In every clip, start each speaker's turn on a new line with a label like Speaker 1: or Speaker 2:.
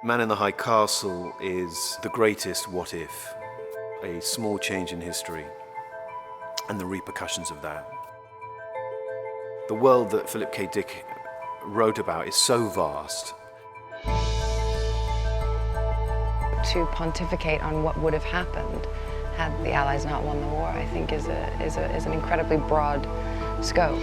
Speaker 1: Man in the High Castle is the greatest what if, a small change in history and the repercussions of that. The world that Philip K. Dick wrote about is so vast.
Speaker 2: To pontificate on what would have happened had the Allies not won the war, I think is an incredibly broad scope.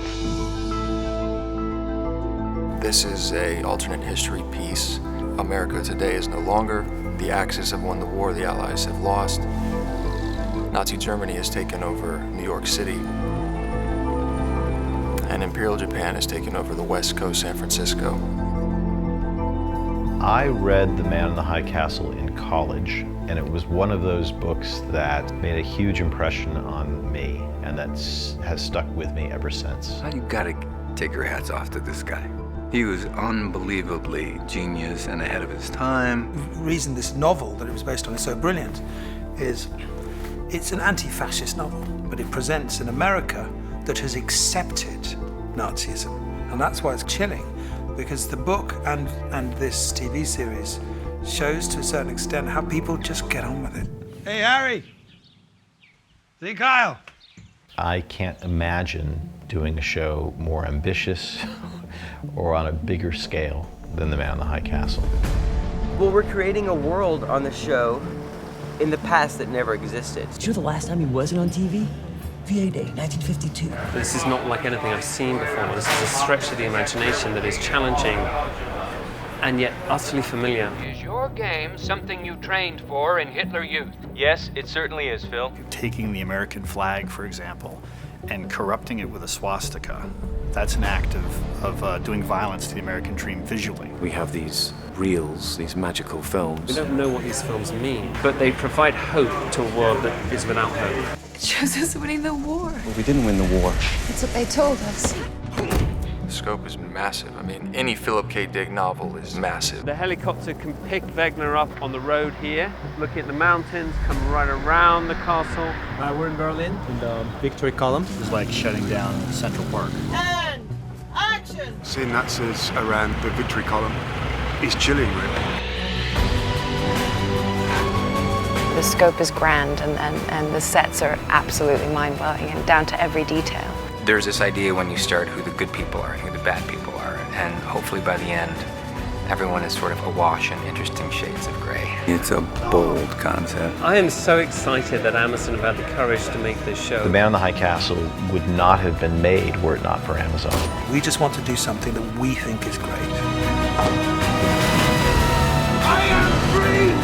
Speaker 3: This is an alternate history piece. America today is no longer. The Axis have won the war, the Allies have lost. Nazi Germany has taken over New York City. And Imperial Japan has taken over the West Coast, San Francisco.
Speaker 4: I read The Man in the High Castle in college, and it was one of those books that made a huge impression on me, and that has stuck with me ever since.
Speaker 5: You gotta take your hats off to this guy. He was unbelievably genius and ahead of his time.
Speaker 6: The reason this novel that it was based on is so brilliant is it's an anti-fascist novel, but it presents an America that has accepted Nazism. And that's why it's chilling, because the book and this TV series shows to a certain extent how people just get on with it.
Speaker 7: Hey, Harry. See Kyle.
Speaker 4: I can't imagine doing a show more ambitious or on a bigger scale than The Man in the High Castle.
Speaker 8: Well, we're creating a world on the show in the past that never existed.
Speaker 9: Do you know the last time he wasn't on TV? VA Day, 1952.
Speaker 10: This is not like anything I've seen before. This is a stretch of the imagination that is challenging and yet utterly familiar.
Speaker 11: Is your game something you trained for in Hitler Youth?
Speaker 12: Yes, it certainly is, Phil.
Speaker 13: Taking the American flag, for example, and corrupting it with a swastika, that's an act of doing violence to the American dream visually.
Speaker 1: We have these reels, these magical films.
Speaker 10: We don't know what these films mean, but they provide hope to a world that is without hope.
Speaker 2: It shows us winning the war.
Speaker 1: Well, we didn't win the war.
Speaker 2: That's what they told us.
Speaker 3: The scope is massive. I mean, any Philip K. Dick novel is massive.
Speaker 10: The helicopter can pick Wegener up on the road here, looking at the mountains, come right around the castle.
Speaker 7: We're in Berlin, in the Victory Column.
Speaker 13: It's like shutting down Central Park.
Speaker 14: And action!
Speaker 15: Seeing Nazis around the Victory Column is chilling, really.
Speaker 2: The scope is grand and the sets are absolutely mind-blowing and down to every detail.
Speaker 5: There's this idea when you start who the good people are and who the bad people are, and hopefully by the end, everyone is sort of awash in interesting shades of gray. It's a bold concept.
Speaker 10: I am so excited that Amazon have had the courage to make this show.
Speaker 4: The Man in the High Castle would not have been made were it not for Amazon.
Speaker 6: We just want to do something that we think is great.
Speaker 7: I am free!